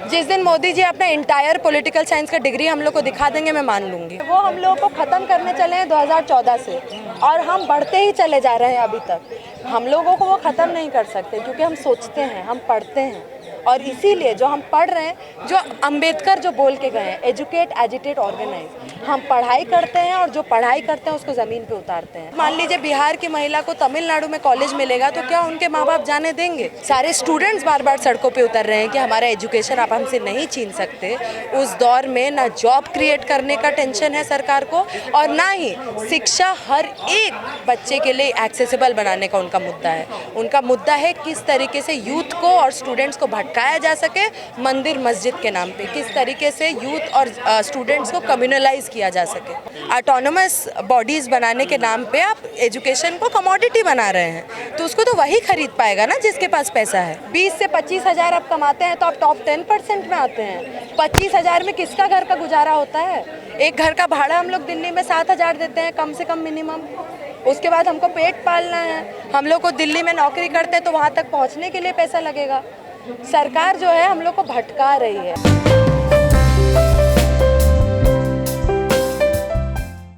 जिस दिन मोदी जी अपना इंटायर पॉलिटिकल साइंस का डिग्री हम लोग को दिखा देंगे, मैं मान लूँगी। वो हम लोगों को ख़त्म करने चले हैं 2014 से, और हम बढ़ते ही चले जा रहे हैं अभी तक। हम लोगों को वो ख़त्म नहीं कर सकते, क्योंकि हम सोचते हैं, हम पढ़ते हैं, और इसीलिए जो हम पढ़ रहे हैं, जो अंबेडकर जो बोल के गए हैं, एजुकेट, एजिटेट, ऑर्गेनाइज, हम पढ़ाई करते हैं और जो पढ़ाई करते हैं उसको ज़मीन पे उतारते हैं। मान लीजिए बिहार की महिला को तमिलनाडु में कॉलेज मिलेगा, तो क्या उनके माँ बाप जाने देंगे? सारे स्टूडेंट्स बार बार सड़कों पे उतर रहे हैं कि हमारा एजुकेशन आप हमसे नहीं छीन सकते। उस दौर में ना जॉब क्रिएट करने का टेंशन है सरकार को, और ना ही शिक्षा हर एक बच्चे के लिए एक्सेसिबल बनाने का उनका मुद्दा है। उनका मुद्दा है किस तरीके से यूथ को और स्टूडेंट्स को भटकाया जा सके मंदिर मस्जिद के नाम पे, किस तरीके से यूथ और स्टूडेंट्स को कम्युनलाइज किया जा सके। ऑटोनोमस बॉडीज़ बनाने के नाम पे आप एजुकेशन को कमोडिटी बना रहे हैं, तो उसको तो वही खरीद पाएगा ना जिसके पास पैसा है। 20 से 25 हज़ार आप कमाते हैं तो आप टॉप 10% में आते हैं। 25 हज़ार में किसका घर का गुजारा होता है? एक घर का भाड़ा हम लोग दिल्ली में 7 हज़ार देते हैं कम से कम मिनिमम। उसके बाद हमको पेट पालना है। हम लोग को दिल्ली में नौकरी करते हैं तो वहाँ तक पहुँचने के लिए पैसा लगेगा। सरकार जो है हम लोग को भटका रही है।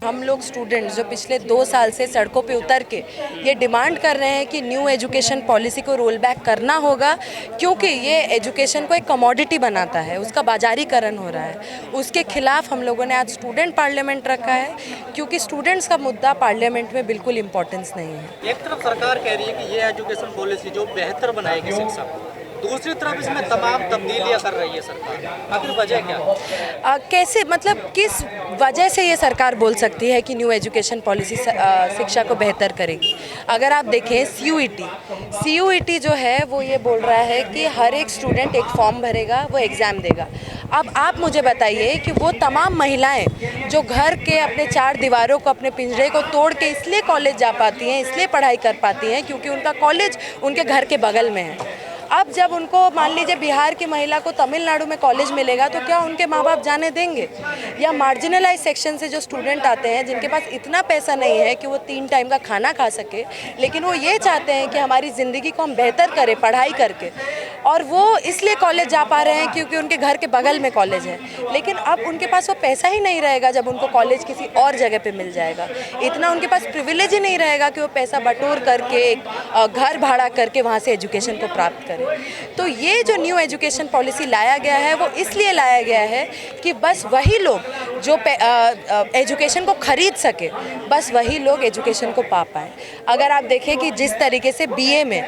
हम लोग स्टूडेंट्स जो पिछले 2 साल से सड़कों पे उतर के ये डिमांड कर रहे हैं कि न्यू एजुकेशन पॉलिसी को रोल बैक करना होगा, क्योंकि ये एजुकेशन को एक कमोडिटी बनाता है, उसका बाजारीकरण हो रहा है। उसके खिलाफ हम लोगों ने आज स्टूडेंट पार्लियामेंट रखा है, क्योंकि स्टूडेंट्स का मुद्दा पार्लियामेंट में बिल्कुल इम्पोर्टेंस नहीं है। एक तरफ सरकार कह रही है कि ये एजुकेशन पॉलिसी जो बेहतर बनाएगी शिक्षा को, दूसरी तरफ इसमें तमाम तब्दीलियां कर रही है सरकार। आखिर वजह क्या? कैसे, मतलब किस वजह से ये सरकार बोल सकती है कि न्यू एजुकेशन पॉलिसी शिक्षा को बेहतर करेगी? अगर आप देखें CUET जो है वो ये बोल रहा है कि हर एक स्टूडेंट एक फॉर्म भरेगा, वो एग्ज़ाम देगा। अब आप मुझे बताइए कि वो तमाम महिलाएं जो घर के अपने 4 दीवारों को, अपने पिंजरे को तोड़ के इसलिए कॉलेज जा पाती हैं, इसलिए पढ़ाई कर पाती हैं क्योंकि उनका कॉलेज उनके घर के बगल में है। अब जब उनको, मान लीजिए बिहार की महिला को तमिलनाडु में कॉलेज मिलेगा, तो क्या उनके माँ बाप जाने देंगे? या मार्जिनलाइज सेक्शन से जो स्टूडेंट आते हैं जिनके पास इतना पैसा नहीं है कि वो 3 टाइम का खाना खा सके, लेकिन वो ये चाहते हैं कि हमारी ज़िंदगी को हम बेहतर करें पढ़ाई करके, और वो इसलिए कॉलेज जा पा रहे हैं क्योंकि उनके घर के बगल में कॉलेज है। लेकिन अब उनके पास वो पैसा ही नहीं रहेगा जब उनको कॉलेज किसी और जगह पे मिल जाएगा। इतना उनके पास प्रिविलेज ही नहीं रहेगा कि वो पैसा बटोर करके एक घर भाड़ा करके वहाँ से एजुकेशन को प्राप्त करें। तो ये जो न्यू एजुकेशन पॉलिसी लाया गया है वो इसलिए लाया गया है कि बस वही लोग जो एजुकेशन को खरीद सके, बस वही लोग एजुकेशन को पा पाएँ। अगर आप देखें कि जिस तरीके से BA में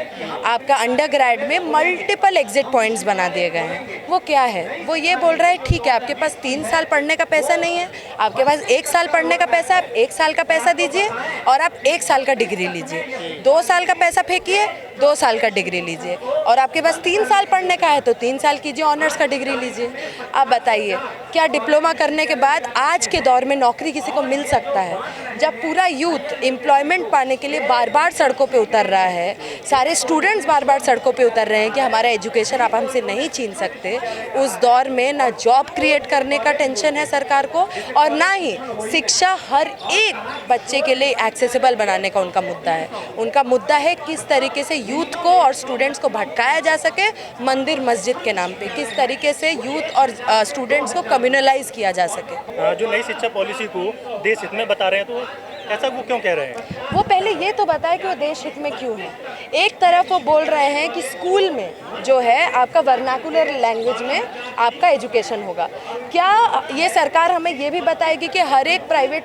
आपका अंडरग्रेड में मल्टीपल एग्जिट पॉइंट्स बना दिए गए हैं, वो क्या है? वो ये बोल रहा है ठीक है, आपके पास 3 साल पढ़ने का पैसा नहीं है, आपके पास 1 साल पढ़ने का पैसा है, आप 1 साल का पैसा दीजिए और आप 1 साल का डिग्री लीजिए। 2 साल का पैसा फेंकिए, 2 साल का डिग्री लीजिए, और आपके पास 3 साल पढ़ने का है तो 3 साल कीजिए, ऑनर्स का डिग्री लीजिए। आप बताइए, क्या डिप्लोमा करने के बाद आज के दौर में नौकरी किसी को मिल सकता है? जब पूरा यूथ एम्प्लॉयमेंट पाने के लिए बार बार सड़कों पे उतर रहा है, सारे स्टूडेंट्स बार बार सड़कों पे उतर रहे हैं कि हमारा एजुकेशन आप हमसे नहीं छीन सकते, उस दौर में ना जॉब क्रिएट करने का टेंशन है सरकार को, और ना ही शिक्षा हर एक बच्चे के लिए एक्सेसिबल बनाने का उनका मुद्दा है। उनका मुद्दा है किस तरीके से यूथ को और स्टूडेंट्स को भटकाया जा सके मंदिर मस्जिद के नाम पे, किस तरीके से यूथ और स्टूडेंट्स को कम्युनलाइज किया जा सके। जो नई शिक्षा पॉलिसी को देश हित में बता रहे हैं, तो ऐसा वो क्यों कह रहे हैं? वो पहले ये तो बताए कि वो देश हित में क्यों है। एक तरफ वो बोल रहे हैं कि स्कूल में जो है आपका वर्नाकुलर लैंग्वेज में आपका एजुकेशन होगा। क्या ये सरकार हमें ये भी बताएगी कि हर एक प्राइवेट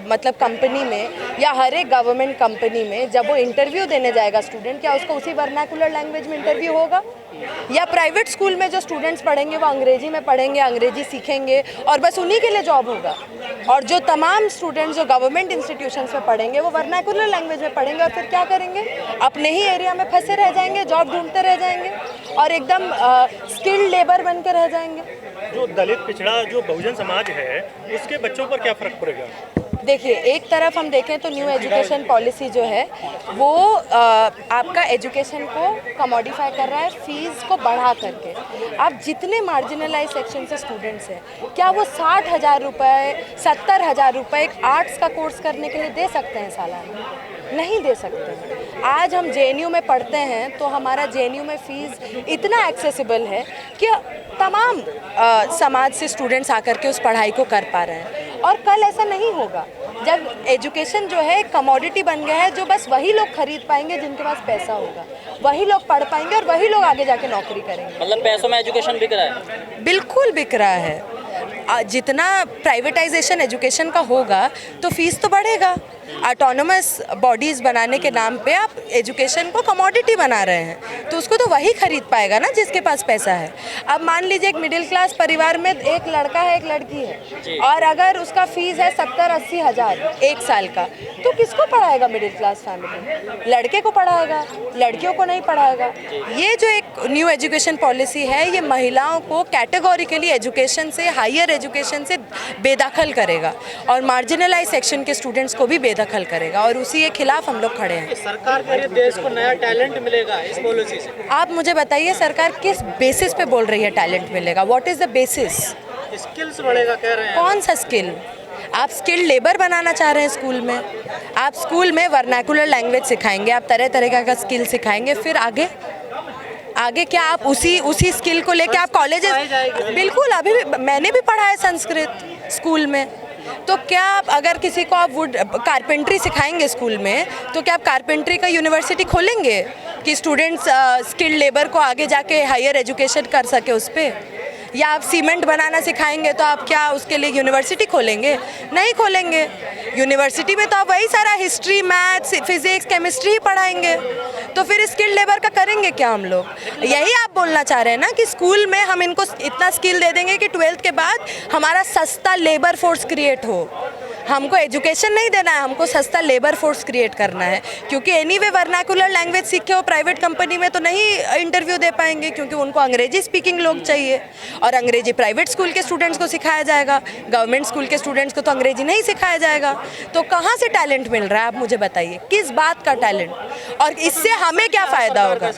मतलब कंपनी में या हर एक गवर्नमेंट कंपनी में जब वो इंटरव्यू देने जाएगा स्टूडेंट, क्या उसको उसी वर्नाकुलर लैंग्वेज में इंटरव्यू होगा? या प्राइवेट स्कूल में जो स्टूडेंट्स पढ़ेंगे वो अंग्रेजी में पढ़ेंगे, अंग्रेजी सीखेंगे और बस उन्हीं के लिए जॉब होगा, और जो तमाम स्टूडेंट्स जो गवर्नमेंट इंस्टीट्यूशंस में पढ़ेंगे वो वर्नाकुलर लैंग्वेज में पढ़ेंगे, और फिर क्या करेंगे? अपने ही एरिया में फंसे रह जाएंगे, जॉब ढूंढते रह जाएंगे और एकदम स्किल्ड लेबर बन के रह जाएंगे। जो दलित पिछड़ा जो बहुजन समाज है उसके बच्चों पर क्या फर्क पड़ेगा? देखिए, एक तरफ हम देखें तो न्यू एजुकेशन पॉलिसी जो है वो आपका एजुकेशन को कमोडिफाई कर रहा है, फीस को बढ़ा करके। आप जितने मार्जिनलाइज सेक्शन से स्टूडेंट्स हैं, क्या वो 60,000 रुपये, 70,000 रुपये एक आर्ट्स का कोर्स करने के लिए दे सकते हैं सालाना? नहीं दे सकते हैं। आज हम JNU में पढ़ते हैं तो हमारा JNU में फ़ीस इतना एक्सेसिबल है कि तमाम समाज से स्टूडेंट्स आकर के उस पढ़ाई को कर पा रहे हैं। और कल ऐसा नहीं होगा जब एजुकेशन जो है कमोडिटी बन गया है, जो बस वही लोग खरीद पाएंगे जिनके पास पैसा होगा, वही लोग पढ़ पाएंगे और वही लोग आगे जाके नौकरी करेंगे। मतलब पैसों में एजुकेशन बिक रहा है? बिल्कुल बिक रहा है। जितना प्राइवेटाइजेशन एजुकेशन का होगा तो फीस तो बढ़ेगा। ऑटोनोमस बॉडीज़ बनाने के नाम पे आप एजुकेशन को कमोडिटी बना रहे हैं, तो उसको तो वही खरीद पाएगा ना जिसके पास पैसा है। अब मान लीजिए एक मिडिल क्लास परिवार में एक लड़का है, एक लड़की है, और अगर उसका फीस है 70-80 हज़ार एक साल का, तो किसको पढ़ाएगा मिडिल क्लास फैमिली? लड़के को पढ़ाएगा, लड़कियों को नहीं पढ़ाएगा। ये जो एक न्यू एजुकेशन पॉलिसी है, ये महिलाओं को कैटेगोरिकली एजुकेशन से, हायर एजुकेशन से बेदखल करेगा और मार्जिनलाइज सेक्शन के स्टूडेंट्स को भी बेदखल करेगा, और उसी के खिलाफ हम लोग खड़े हैं। सरकार कह रही है देश को नया टैलेंट मिलेगा इस पॉलिसी से। आप मुझे बताइए सरकार किस बेसिस पे बोल रही है टैलेंट मिलेगा? What is the basis? Skills बढ़ेगा कह रहे हैं। कौन सा स्किल? आप स्किल्ड लेबर बनाना चाह रहे हैं स्कूल में? आप स्कूल में वर्नाकुलर लैंग्वेज सिखाएंगे, आप तरह तरह का स्किल सिखाएंगे, फिर आगे क्या आप उसी स्किल को लेके आप कॉलेजेस? बिल्कुल, अभी भी मैंने भी पढ़ा है संस्कृत स्कूल में। तो क्या आप अगर किसी को आप वुड कारपेंट्री सिखाएंगे स्कूल में, तो क्या आप कारपेंट्री का यूनिवर्सिटी खोलेंगे कि स्टूडेंट्स स्किल्ड लेबर को आगे जाके हायर एजुकेशन कर सके उस पर? या आप सीमेंट बनाना सिखाएंगे तो आप क्या उसके लिए यूनिवर्सिटी खोलेंगे? नहीं खोलेंगे। यूनिवर्सिटी में तो आप वही सारा हिस्ट्री, मैथ्स, फिजिक्स, केमिस्ट्री ही पढ़ाएंगे। तो फिर स्किल लेबर का करेंगे क्या हम लोग? यही आप बोलना चाह रहे हैं ना कि स्कूल में हम इनको इतना स्किल दे देंगे कि 12th के बाद हमारा सस्ता लेबर फोर्स क्रिएट हो। हमको एजुकेशन नहीं देना है, हमको सस्ता लेबर फोर्स क्रिएट करना है। क्योंकि एनीवे वर्नाकुलर लैंग्वेज सीखे हो प्राइवेट कंपनी में तो नहीं इंटरव्यू दे पाएंगे, क्योंकि उनको अंग्रेजी स्पीकिंग लोग चाहिए, और अंग्रेजी प्राइवेट स्कूल के स्टूडेंट्स को सिखाया जाएगा, गवर्नमेंट स्कूल के स्टूडेंट्स को तो अंग्रेजी नहीं सिखाया जाएगा। तो कहाँ से टैलेंट मिल रहा है, आप मुझे बताइए, किस बात का टैलेंट? और इससे हमें क्या फ़ायदा होगा?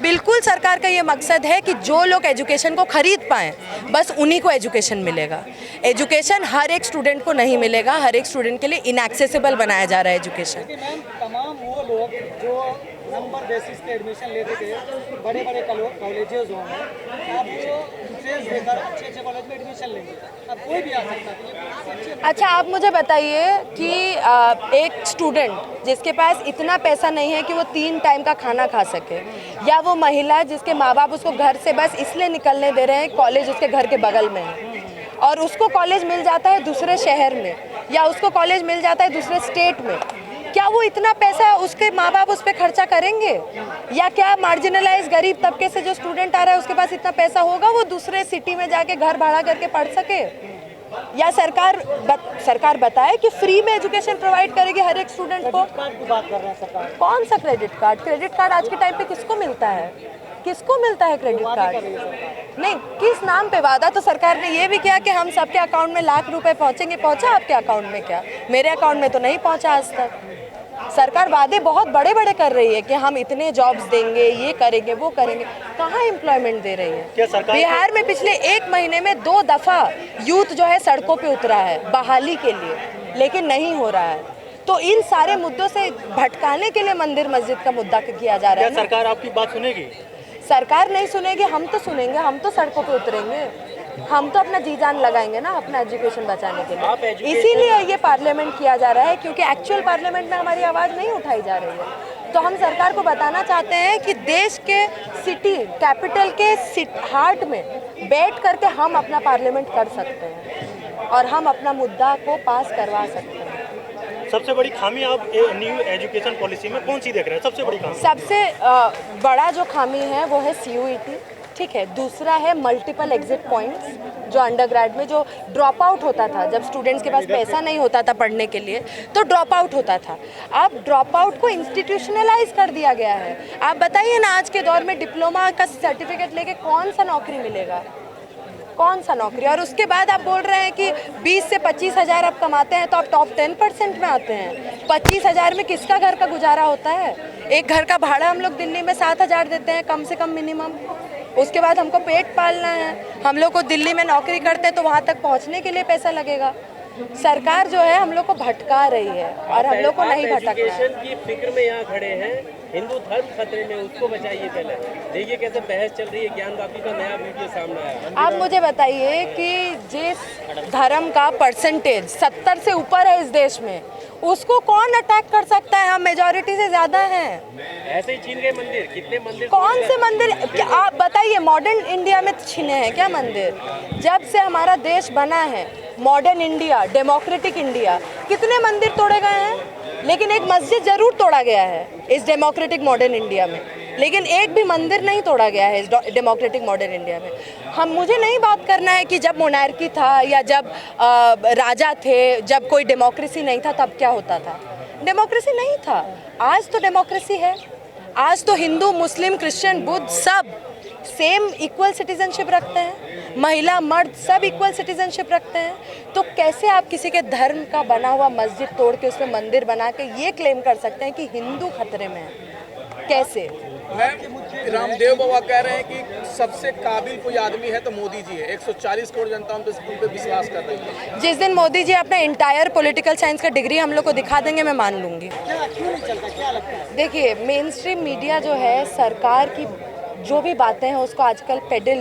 बिल्कुल सरकार का ये मकसद है कि जो लोग एजुकेशन को खरीद पाएँ, बस उन्हीं को एजुकेशन मिलेगा। एजुकेशन हर एक स्टूडेंट को नहीं मिलेगा, हर एक स्टूडेंट के लिए इनएक्सेसिबल बनाया जा रहा है एजुकेशन। मैम, तमाम वो लोग जो नंबर बेसिस पे एडमिशन लेते थे बड़े बड़े कॉलेजेस होंगे, आप वो डिटेल्स देकर अच्छे कॉलेज में एडमिशन लेंगे, अब कोई भी आ सकता है। अच्छा, आप मुझे बताइए कि एक स्टूडेंट जिसके पास इतना पैसा नहीं है कि वो 3 टाइम का खाना खा सके, या वो महिला जिसके माँ बाप उसको घर से बस इसलिए निकलने दे रहे हैं कॉलेज उसके घर के बगल में है, और उसको कॉलेज मिल जाता है दूसरे शहर में, या उसको कॉलेज मिल जाता है दूसरे स्टेट में, क्या वो इतना पैसा उसके माँ बाप उस पर खर्चा करेंगे? या क्या मार्जिनलाइज गरीब तबके से जो स्टूडेंट आ रहा है उसके पास इतना पैसा होगा वो दूसरे सिटी में जाके घर भाड़ा करके पढ़ सके? या सरकार बताए कि फ्री में एजुकेशन प्रोवाइड करेगी हर एक स्टूडेंट को? बात कर रहे हैं सरकार। कौन सा क्रेडिट कार्ड? क्रेडिट कार्ड आज के टाइम पे किसको मिलता है? किसको मिलता है क्रेडिट कार्ड? नहीं, किस नाम पे? वादा तो सरकार ने ये भी किया कि हम सबके अकाउंट में लाख रुपए पहुंचेंगे। पहुंचा आपके अकाउंट में क्या? मेरे अकाउंट में तो नहीं पहुंचा आज तक। सरकार वादे बहुत बड़े बड़े कर रही है कि हम इतने जॉब्स देंगे, ये करेंगे, वो करेंगे, कहाँ एम्प्लॉयमेंट दे रही है? बिहार में पिछले 1 महीने में 2 दफ़ा यूथ जो है सड़कों पे उतरा है बहाली के लिए, लेकिन नहीं हो रहा है। तो इन सारे मुद्दों से भटकाने के लिए मंदिर मस्जिद का मुद्दा किया जा रहा है। सरकार आपकी बात सुनेगी? सरकार नहीं सुनेगी, हम तो सुनेंगे, हम तो सड़कों पे उतरेंगे, हम तो अपना जी जान लगाएंगे ना अपना एजुकेशन बचाने के लिए। इसीलिए ये पार्लियामेंट किया जा रहा है, क्योंकि एक्चुअल पार्लियामेंट में हमारी आवाज़ नहीं उठाई जा रही है। तो हम सरकार को बताना चाहते हैं कि देश के सिटी कैपिटल के हार्ट में बैठ करके हम अपना पार्लियामेंट कर सकते हैं और हम अपना मुद्दा को पास करवा सकते हैं। सबसे बड़ी खामी आप न्यू एजुकेशन पॉलिसी में कौन सी देख रहे हैं? सबसे बड़ी खामी? सबसे बड़ा जो खामी है वो है CUET, ठीक है। दूसरा है मल्टीपल एग्जिट पॉइंट्स, जो अंडरग्रेड में जो ड्रॉप आउट होता था, जब स्टूडेंट्स के पास पैसा नहीं होता था पढ़ने के लिए तो ड्रॉप आउट होता था। अब ड्रॉप आउट को इंस्टीट्यूशनलाइज कर दिया गया है। आप बताइए ना, आज के दौर में डिप्लोमा का सर्टिफिकेट लेके कौन सा नौकरी मिलेगा? कौन सा नौकरी? और उसके बाद आप बोल रहे हैं कि 20 से 25 हज़ार आप कमाते हैं तो आप टॉप 10% में आते हैं। 25 हज़ार में किसका घर का गुजारा होता है? एक घर का भाड़ा हम लोग दिल्ली में 7 हज़ार देते हैं कम से कम मिनिमम। उसके बाद हमको पेट पालना है, हम लोग को दिल्ली में नौकरी करते हैं तो वहाँ तक पहुँचने के लिए पैसा लगेगा। सरकार जो है हम लोग को भटका रही है और हम लोग को नहीं भटकना है। एजुकेशन की फिक्र में यहाँ खड़े हैं, हिंदू धर्म खतरे में, उसको बचाइए पहले। देखिए कैसे बहस चल रही है, ज्ञानवापी का नया वीडियो सामने आया। आप मुझे बताइए कि जिस धर्म का परसेंटेज 70 से ऊपर है इस देश में, उसको कौन अटैक कर सकता है? हम मेजॉरिटी से ज्यादा हैं। ऐसे ही छीन गए मंदिर, कितने मंदिर? कौन से मंदिर? आप बताइए, मॉडर्न इंडिया में छीने हैं क्या मंदिर? जब से हमारा देश बना है, मॉडर्न इंडिया, डेमोक्रेटिक इंडिया, कितने मंदिर तोड़े गए हैं? लेकिन एक मस्जिद जरूर तोड़ा गया है इस डेमोक्रेटिक मॉडर्न इंडिया में, लेकिन एक भी मंदिर नहीं तोड़ा गया है इस डेमोक्रेटिक मॉडर्न इंडिया में। मुझे नहीं बात करना है कि जब मोनार्की था या जब राजा थे, जब कोई डेमोक्रेसी नहीं था, तब क्या होता था। डेमोक्रेसी नहीं था, आज तो डेमोक्रेसी है। आज तो हिंदू, मुस्लिम, क्रिश्चियन, बुद्ध सब सेम इक्वल सिटीजनशिप रखते हैं। महिला, मर्द सब इक्वल सिटीजनशिप रखते हैं। तो कैसे आप किसी के धर्म का बना हुआ मस्जिद तोड़ के उसमें मंदिर बना के ये क्लेम कर सकते हैं कि हिंदू खतरे में है? कैसे? रामदेव बाबा कह रहे हैं कि सबसे काबिल कोई आदमी है तो मोदी जी है। 140 करोड़ जनता उन पे विश्वास कर रही है। जिस दिन मोदी जी अपना इंटायर पॉलिटिकल साइंस का डिग्री हम लोग को दिखा देंगे, मैं मान लूँगी। क्या क्यों नहीं चलता, क्या लगता है? देखिए, मेन स्ट्रीम मीडिया जो है सरकार की जो भी बातें हैं उसको आजकल पेडल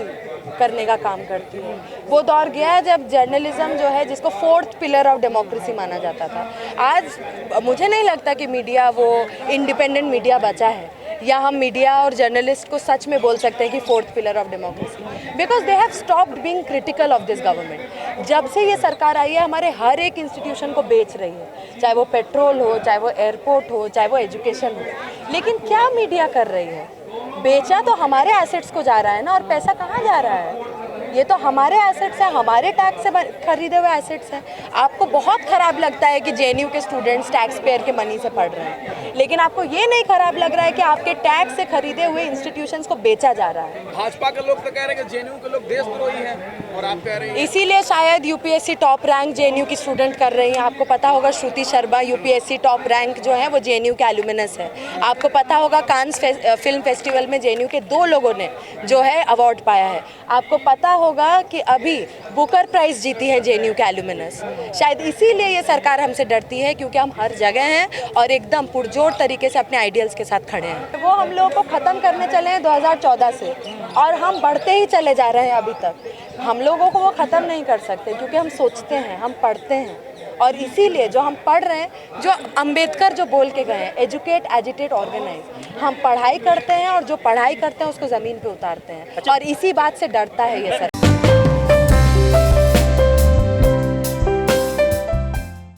करने का काम करती है। वो दौर गया है जब जर्नलिज्म जो है, जिसको फोर्थ पिलर ऑफ डेमोक्रेसी माना जाता था, आज मुझे नहीं लगता कि मीडिया वो इंडिपेंडेंट मीडिया बचा है, या हम मीडिया और जर्नलिस्ट को सच में बोल सकते हैं कि fourth pillar of democracy, because they have stopped being critical of this government. जब से ये सरकार आई है, हमारे हर एक इंस्टीट्यूशन को बेच रही है, चाहे वो पेट्रोल हो, चाहे वो एयरपोर्ट हो, चाहे वो एजुकेशन हो। लेकिन क्या मीडिया कर रही है? बेचा तो हमारे एसेट्स को जा रहा है ना, और पैसा कहाँ जा रहा है? ये तो हमारे एसेट्स हैं, हमारे टैक्स से खरीदे हुए एसेट्स हैं। आपको बहुत ख़राब लगता है कि जेएनयू के स्टूडेंट्स टैक्स पेयर के मनी से पढ़ रहे हैं, लेकिन आपको ये नहीं ख़राब लग रहा है कि आपके टैक्स से खरीदे हुए इंस्टीट्यूशंस को बेचा जा रहा है। भाजपा के लोग तो कह रहे हैं कि जेएनयू के लोग देशद्रोही हैं, और आप कह रहे हैं इसीलिए शायद यूपीएससी टॉप रैंक जेएनयू की स्टूडेंट कर रही हैं। आपको पता होगा श्रुति शर्मा यूपीएससी टॉप रैंक जो है वो जेएनयू के एल्यूमिनस है। आपको पता होगा कांस फिल्म फेस्टिवल में जेएनयू के 2 लोगों ने जो है अवार्ड पाया है। आपको पता होगा कि अभी बुकर प्राइज जीती है जेएनयू के एल्यूमिनस। शायद इसीलिए ये सरकार हमसे डरती है, क्योंकि हम हर जगह हैं और एकदम पुरजोर तरीके से अपने आइडियल्स के साथ खड़े हैं। वो हम लोगों को ख़त्म करने चले हैं 2014 से, और हम बढ़ते ही चले जा रहे हैं अभी तक। हम लोगों को वो ख़त्म नहीं कर सकते, क्योंकि हम सोचते हैं, हम पढ़ते हैं, और इसीलिए जो हम पढ़ रहे हैं, जो अंबेडकर जो बोल के गए हैं, एजुकेट, एजिटेट, ऑर्गेनाइज, हम पढ़ाई करते हैं और जो पढ़ाई करते हैं उसको ज़मीन पे उतारते हैं, और इसी बात से डरता है ये सर।